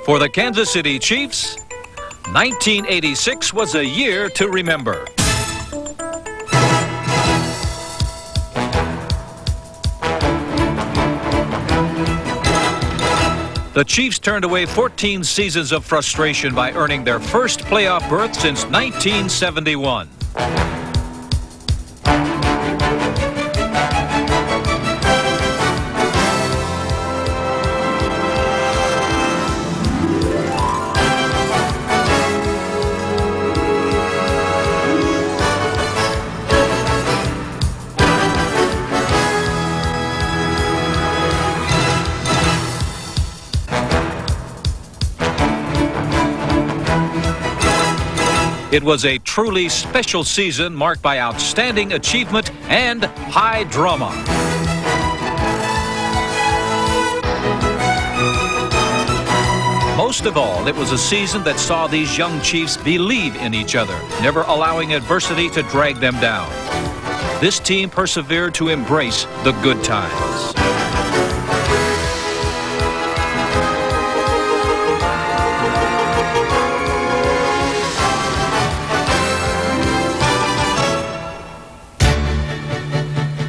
For the Kansas City Chiefs, 1986 was a year to remember. The Chiefs turned away 14 seasons of frustration by earning their first playoff berth since 1971. It was a truly special season marked by outstanding achievement and high drama. Most of all, it was a season that saw these young Chiefs believe in each other, never allowing adversity to drag them down. This team persevered to embrace the good times.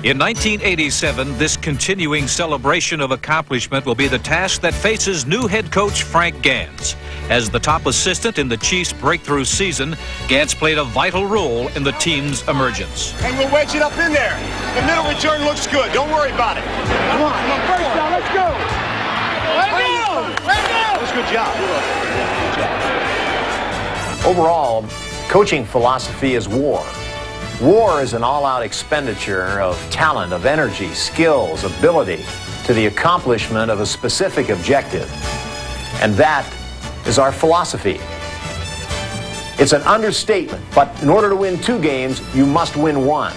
In 1987, this continuing celebration of accomplishment will be the task that faces new head coach Frank Gans. As the top assistant in the Chiefs' breakthrough season, Gans played a vital role in the team's emergence. And we'll wedge it up in there. The middle return looks good. Don't worry about it. Come on, first down, let's go. Let's go. Let's go. That was a good job. Overall, coaching philosophy is war. War is an all-out expenditure of talent, of energy, skills, ability to the accomplishment of a specific objective. And that is our philosophy. It's an understatement, but in order to win 2 games, you must win 1.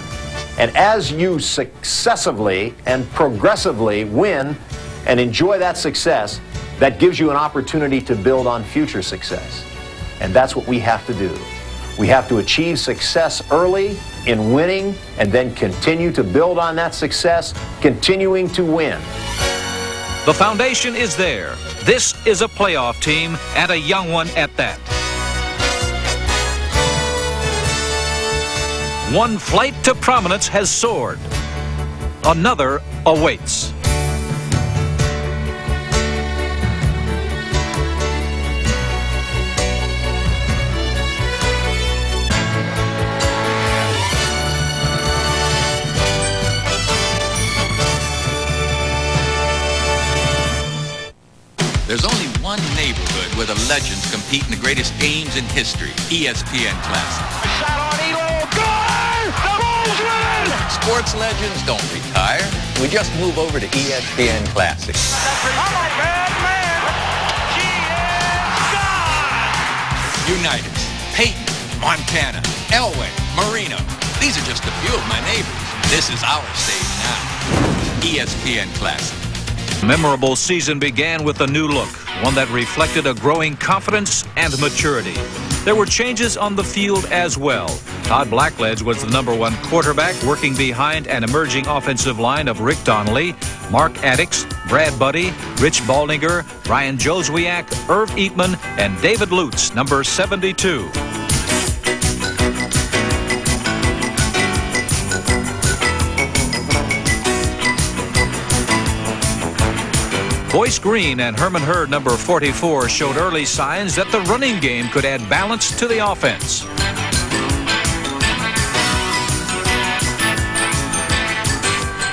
And as you successively and progressively win and enjoy that success, that gives you an opportunity to build on future success. And that's what we have to do. We have to achieve success early in winning and then continue to build on that success, continuing to win. The foundation is there. This is a playoff team, and a young one at that. One flight to prominence has soared. Another awaits. There's only one neighborhood where the legends compete in the greatest games in history, ESPN Classic. A shot on Elo, good! The Bulls win! Sports legends don't retire. We just move over to ESPN Classic. I'm a bad man. She is gone! United, Peyton, Montana, Elway, Marino. These are just a few of my neighbors. This is our stage now. ESPN Classic. Memorable season began with a new look, one that reflected a growing confidence and maturity. There were changes on the field as well. Todd Blackledge was the #1 quarterback, working behind an emerging offensive line of Rick Donnelly, Mark Addix, Brad Buddy, Rich Baldinger, Ryan Joswiak, Irv Eatman, and David Lutz, number 72. Boyce Green and Herman Hurd, number 44, showed early signs that the running game could add balance to the offense.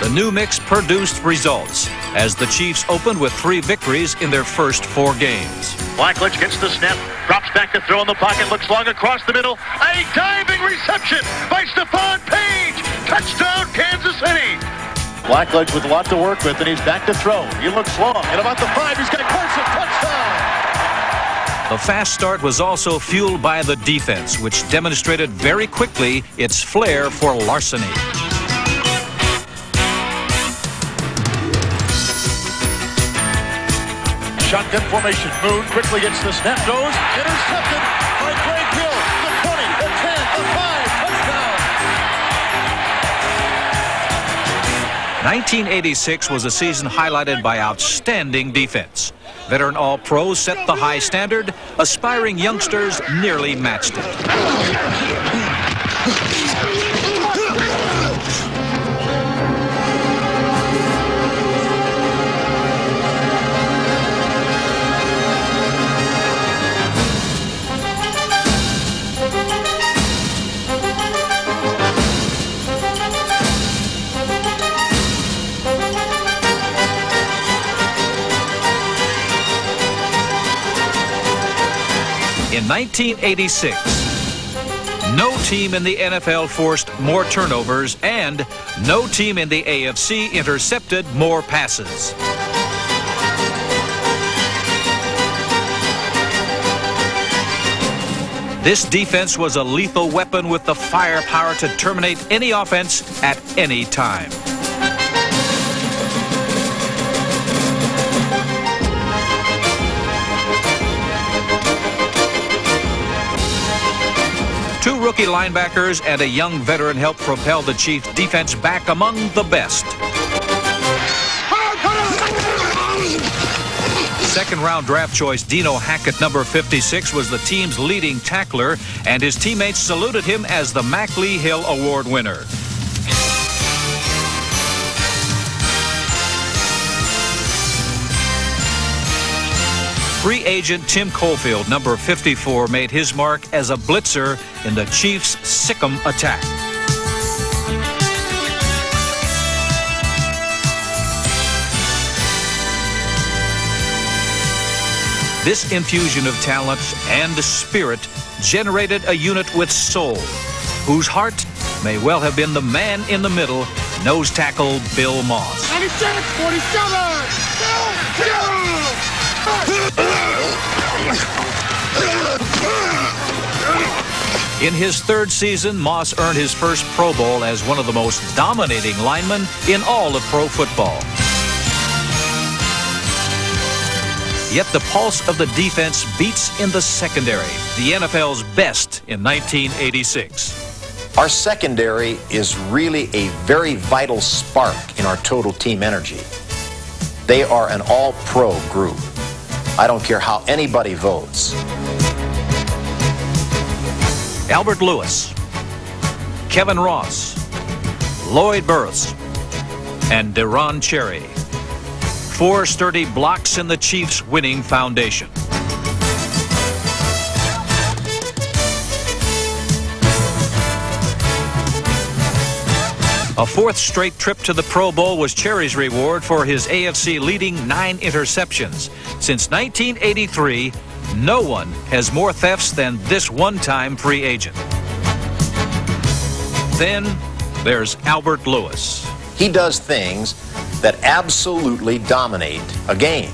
The new mix produced results as the Chiefs opened with 3 victories in their first 4 games. Blackledge gets the snap, drops back to throw in the pocket, looks long across the middle. A diving reception by Stephon Page. Touchdown, Kansas City. Blackledge with a lot to work with, and he's back to throw. He looks long. At about the 5, he's got Carson. Touchdown. The fast start was also fueled by the defense, which demonstrated very quickly its flair for larceny. Shotgun formation. Moon quickly gets the snap, goes, intercepted by Greg Hill. The 20, the 10, the 5, touchdown. 1986 was a season highlighted by outstanding defense. Veteran All-Pros set the high standard. Aspiring youngsters nearly matched it. In 1986, no team in the NFL forced more turnovers, and no team in the AFC intercepted more passes. This defense was a lethal weapon with the firepower to terminate any offense at any time. Two rookie linebackers and a young veteran helped propel the Chiefs' defense back among the best. Second-round draft choice Dino Hackett, number 56, was the team's leading tackler, and his teammates saluted him as the Mac Lee Hill Award winner. Free agent Tim Cofield, number 54, made his mark as a blitzer in the Chiefs' Sikkim attack. This infusion of talent and spirit generated a unit with soul, whose heart may well have been the man in the middle, nose tackle Bill Moss. 96, 47, In his third season, Moss earned his first Pro Bowl as one of the most dominating linemen in all of pro football. Yet the pulse of the defense beats in the secondary, the NFL's best in 1986. Our secondary is really a very vital spark in our total team energy. They are an all-pro group. I don't care how anybody votes. Albert Lewis, Kevin Ross, Lloyd Burris, and Deron Cherry. 4 sturdy blocks in the Chiefs' winning foundation. A 4th straight trip to the Pro Bowl was Cherry's reward for his AFC leading 9 interceptions. Since 1983, no one has more thefts than this one-time free agent. Then there's Albert Lewis. He does things that absolutely dominate a game.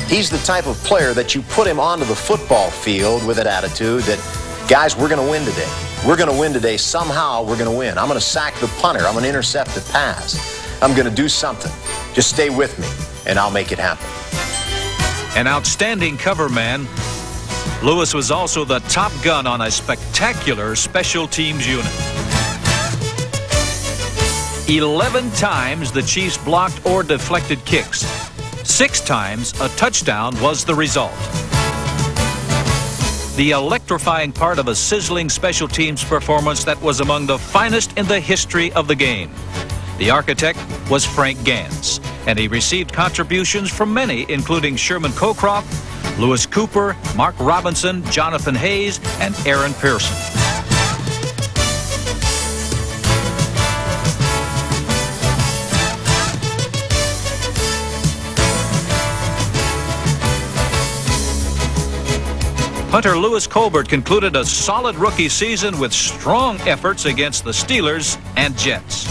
He's the type of player that you put him onto the football field with an attitude that, guys, we're going to win today. We're going to win today. Somehow we're going to win. I'm going to sack the punter. I'm going to intercept the pass. I'm going to do something. Just stay with me, and I'll make it happen. An outstanding cover man, Lewis was also the top gun on a spectacular special teams unit. 11 times the Chiefs blocked or deflected kicks. 6 times a touchdown was the result. The electrifying part of a sizzling special teams performance that was among the finest in the history of the game. The architect was Frank Gans, and he received contributions from many, including Sherman Cockcroft, Lewis Cooper, Mark Robinson, Jonathan Hayes, and Aaron Pearson. Hunter Lewis Colbert concluded a solid rookie season with strong efforts against the Steelers and Jets.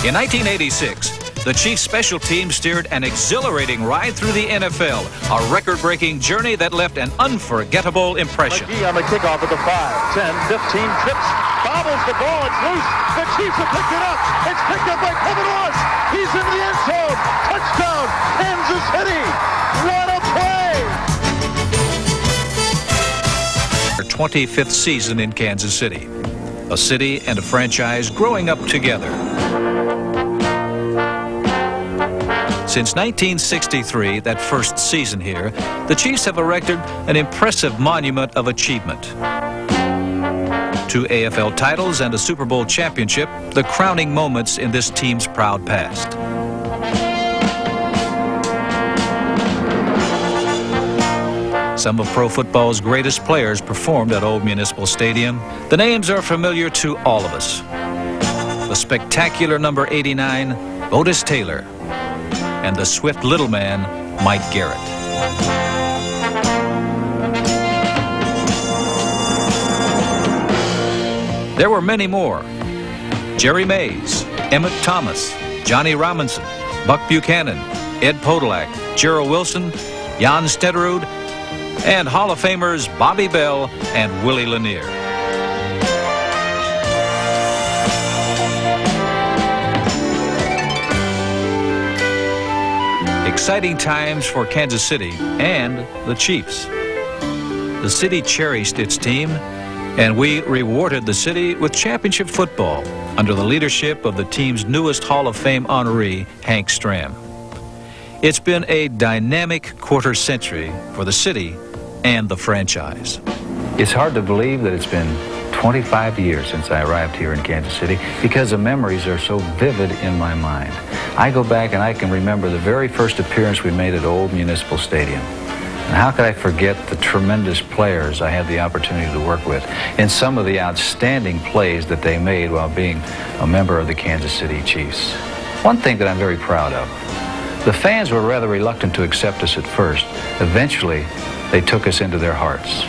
In 1986, the Chiefs special team steered an exhilarating ride through the NFL, a record-breaking journey that left an unforgettable impression. McGee on the kickoff at the 5, 10, 15, trips, bobbles the ball, it's loose. The Chiefs have picked it up. It's picked up by Kevin Ross. He's in the end zone. Touchdown, Kansas City. What a play! 25th season in Kansas City. A city and a franchise growing up together. Since 1963, that first season here, the Chiefs have erected an impressive monument of achievement. 2 AFL titles and a Super Bowl championship, the crowning moments in this team's proud past. Some of pro football's greatest players performed at Old Municipal Stadium. The names are familiar to all of us. The spectacular number 89, Otis Taylor, and the swift little man, Mike Garrett. There were many more. Jerry Mays, Emmett Thomas, Johnny Robinson, Buck Buchanan, Ed Podolak, Gerald Wilson, Jan Stederud, and Hall of Famers Bobby Bell and Willie Lanier. Exciting times for Kansas City and the Chiefs. The city cherished its team, and we rewarded the city with championship football under the leadership of the team's newest Hall of Fame honoree, Hank Stram. It's been a dynamic quarter century for the city and the franchise. It's hard to believe that it's been 25 years since I arrived here in Kansas City because the memories are so vivid in my mind. I go back and I can remember the very first appearance we made at Old Municipal Stadium. And how could I forget the tremendous players I had the opportunity to work with and some of the outstanding plays that they made while being a member of the Kansas City Chiefs. One thing that I'm very proud of, the fans were rather reluctant to accept us at first. Eventually, they took us into their hearts.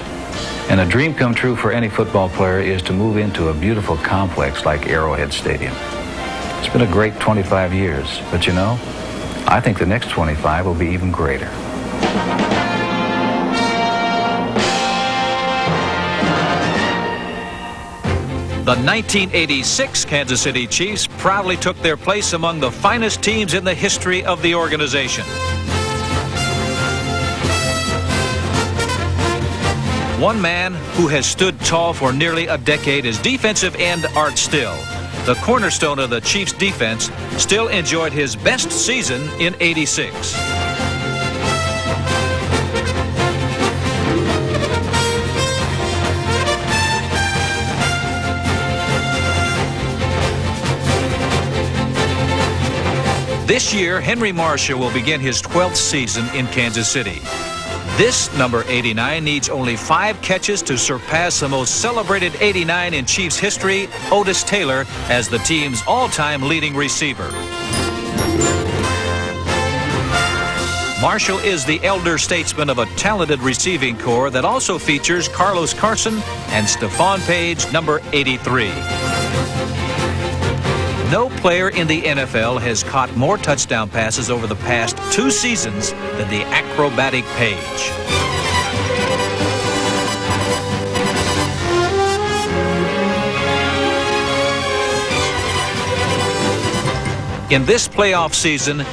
And a dream come true for any football player is to move into a beautiful complex like Arrowhead Stadium. It's been a great 25 years, but you know, I think the next 25 will be even greater. The 1986 Kansas City Chiefs proudly took their place among the finest teams in the history of the organization. One man who has stood tall for nearly a decade is defensive end Art Still. The cornerstone of the Chiefs' defense still enjoyed his best season in '86. This year, Henry Marshall will begin his 12th season in Kansas City. This number 89 needs only 5 catches to surpass the most celebrated 89 in Chiefs history, Otis Taylor, as the team's all-time leading receiver. Marshall is the elder statesman of a talented receiving corps that also features Carlos Carson and Stephon Page, number 83. No player in the NFL has caught more touchdown passes over the past 2 seasons than the acrobatic Page. In this playoff season,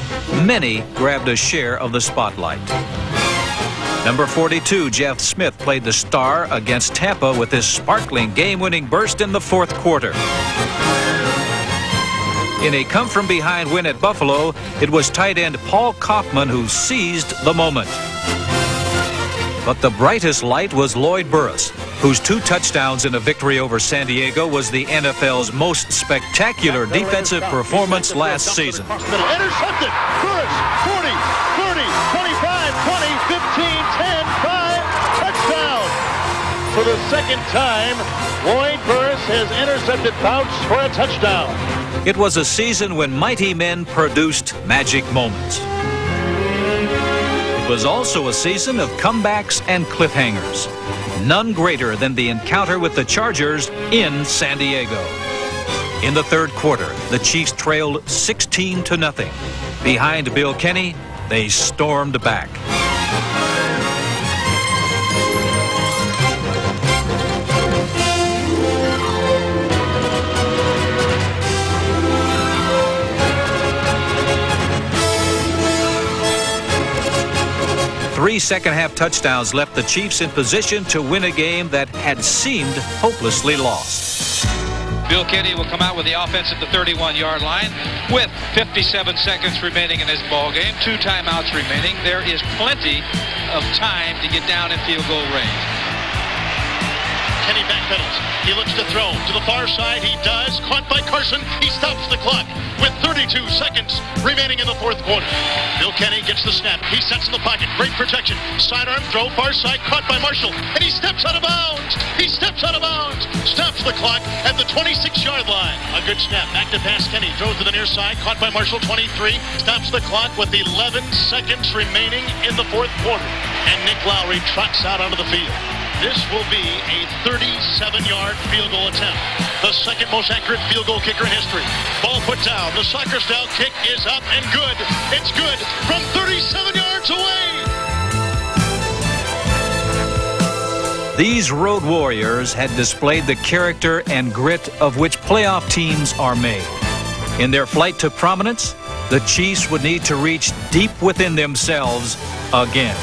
many grabbed a share of the spotlight. Number 42, Jeff Smith, played the star against Tampa with his sparkling game-winning burst in the 4th quarter. In a come-from-behind win at Buffalo, it was tight end Paul Kaufman who seized the moment. But the brightest light was Lloyd Burruss, whose 2 touchdowns in a victory over San Diego was the NFL's most spectacular defensive performance last season. Intercepted. Burruss, 40, 30, 25, 20, 15, 10, 5, touchdown. For the second time, Lloyd Burruss has intercepted Bouts for a touchdown. It was a season when mighty men produced magic moments. It was also a season of comebacks and cliffhangers. None greater than the encounter with the Chargers in San Diego. In the 3rd quarter, the Chiefs trailed 16-0. Behind Bill Kenny, they stormed back. 3 second-half touchdowns left the Chiefs in position to win a game that had seemed hopelessly lost. Bill Kenny will come out with the offense at the 31-yard line with 57 seconds remaining in this ball game. 2 timeouts remaining. There is plenty of time to get down in field goal range. Kenny backpedals. He looks to throw. To the far side, he does. Caught by Carson. He stops the clock with 32 seconds remaining in the fourth quarter. Bill Kenny gets the snap. He sets in the pocket. Great protection. Sidearm throw. Far side. Caught by Marshall. And he steps out of bounds. He steps out of bounds. Stops the clock at the 26-yard line. A good snap. Back to pass. Kenny throws to the near side. Caught by Marshall. 23. Stops the clock with 11 seconds remaining in the fourth quarter. And Nick Lowry trots out onto the field. This will be a 37-yard field goal attempt. The second most accurate field goal kicker in history. Ball put down. The soccer-style kick is up and good. It's good from 37 yards away. These road warriors had displayed the character and grit of which playoff teams are made. In their flight to prominence, the Chiefs would need to reach deep within themselves again.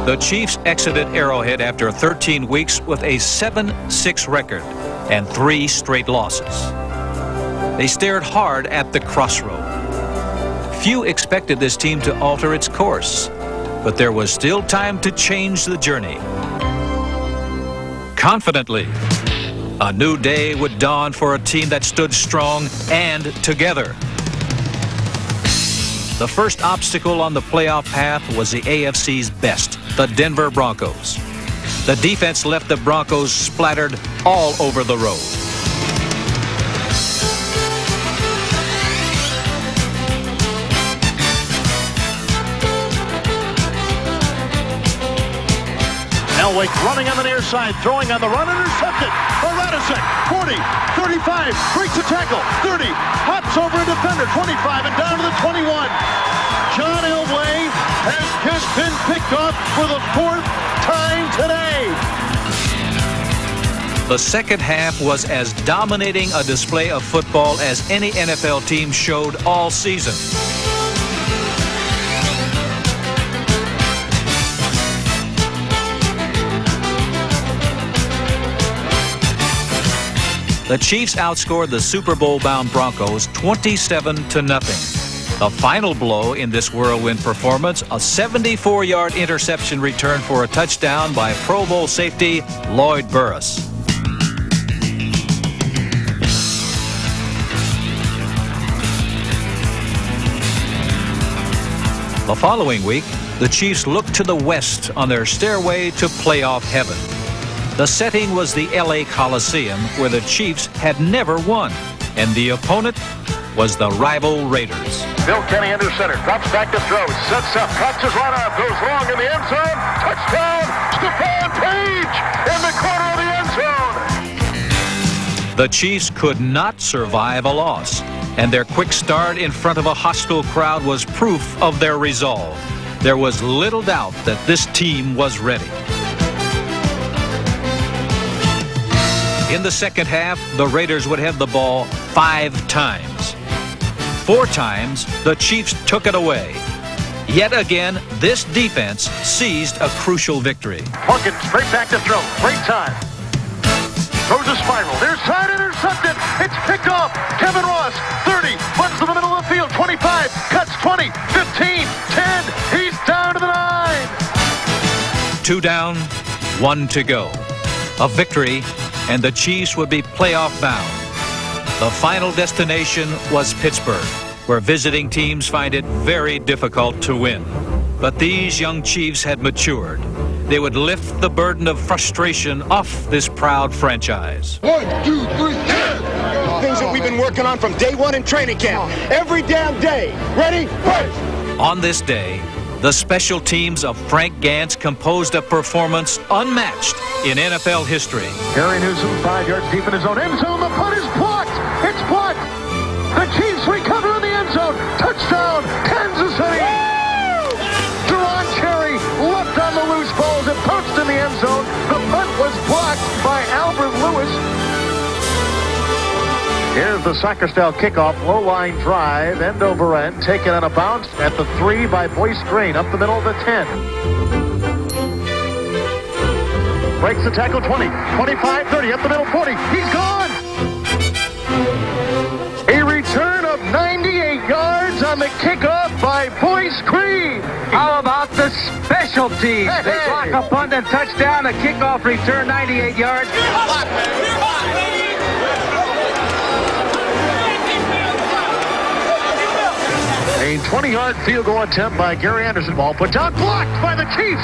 The Chiefs exited Arrowhead after 13 weeks with a 7-6 record and 3 straight losses. They stared hard at the crossroad. Few expected this team to alter its course, but there was still time to change the journey. Confidently, a new day would dawn for a team that stood strong and together. The first obstacle on the playoff path was the AFC's best, the Denver Broncos. The defense left the Broncos splattered all over the road. Elway running on the near side, throwing on the run, intercepted. Baradisek, 40, 35, breaks a tackle, 30, hops over a defender, 25, and down to the 21. John Elway has just been picked off for the 4th time today. The second half was as dominating a display of football as any NFL team showed all season. The Chiefs outscored the Super Bowl-bound Broncos 27-0. The final blow in this whirlwind performance, a 74-yard interception return for a touchdown by Pro Bowl safety Lloyd Burris. The following week, the Chiefs looked to the west on their stairway to playoff heaven. The setting was the LA Coliseum, where the Chiefs had never won, and the opponent was the rival Raiders. Bill Kenny under center, drops back to throw, sets up, cuts his right arm, goes long in the end zone, touchdown, Stephon Page in the corner of the end zone. The Chiefs could not survive a loss, and their quick start in front of a hostile crowd was proof of their resolve. There was little doubt that this team was ready. In the second half, the Raiders would have the ball 5 times. 4 times, the Chiefs took it away. Yet again, this defense seized a crucial victory. Plunkett straight back to throw. Great time. Throws a spiral. Near side, intercepted. It's picked off. Kevin Ross, 30. Runs to the middle of the field. 25. Cuts 20. 15. 10. He's down to the 9. 2 down, 1 to go. A victory, and the Chiefs would be playoff bound. The final destination was Pittsburgh, where visiting teams find it very difficult to win. But these young Chiefs had matured. They would lift the burden of frustration off this proud franchise. 1, 2, 3, things that we've been working on from day 1 in training camp. Every damn day. Ready? First. On this day, the special teams of Frank Gantz composed a performance unmatched in NFL history. Gary Newsom, 5 yards deep in his own end zone. The punt is blocked. It's blocked. The Chiefs recover in the end zone. Touchdown, Kansas City. Deron Cherry left on the loose balls and pounced in the end zone. The punt was blocked by Albert Lewis. Here's the soccer-style kickoff, low-line drive, end over end, taken on a bounce at the 3 by Boyce Green, up the middle of the 10. Breaks the tackle, 20, 25, 30, up the middle, 40. He's gone! A return of 98 yards on the kickoff by Boyce Green. How about the special teams? Hey, They block a punt and touchdown, a kickoff return, 98 yards. A 20-yard field goal attempt by Gary Anderson. Ball put down, blocked by the Chiefs.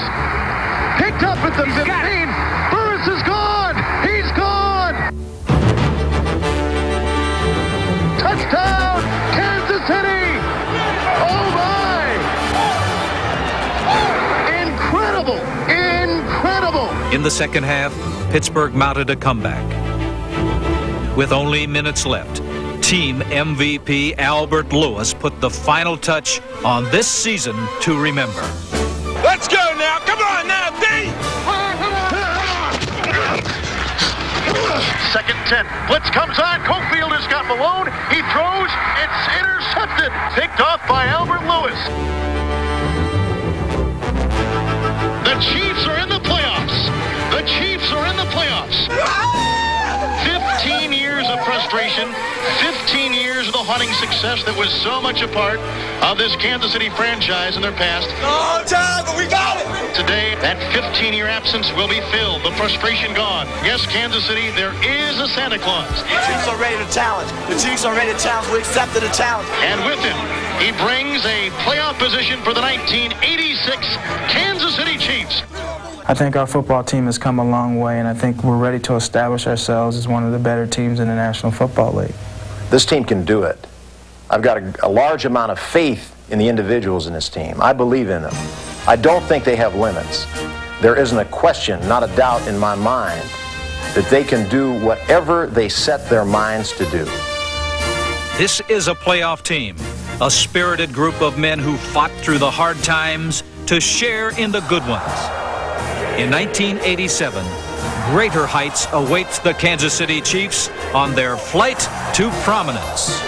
Picked up at the 15. Burris is gone. He's gone. Touchdown, Kansas City. Oh, my. Incredible. Incredible. In the second half, Pittsburgh mounted a comeback. With only minutes left, team MVP Albert Lewis put the final touch on this season to remember. Let's go now. Come on now, D. Second 10. Blitz comes on. Cofield has got Malone. He throws. It's intercepted. Picked off by Albert Lewis. The Chiefs are in the playoffs. The Chiefs are in the playoffs. 15 years of frustration, 15 years of the haunting success that was so much a part of this Kansas City franchise in their past. Long time, but we got it. Today, that 15-year absence will be filled, the frustration gone. Yes, Kansas City, there is a Santa Claus. The Chiefs are ready to challenge. The Chiefs are ready to challenge. We accepted the challenge. And with him, he brings a playoff position for the 1986 Kansas City Chiefs. I think our football team has come a long way, and I think we're ready to establish ourselves as one of the better teams in the National Football League. This team can do it. I've got a large amount of faith in the individuals in this team. I believe in them. I don't think they have limits. There isn't a question, not a doubt in my mind, that they can do whatever they set their minds to do. This is a playoff team, a spirited group of men who fought through the hard times to share in the good ones. In 1987, greater heights await the Kansas City Chiefs on their flight to prominence.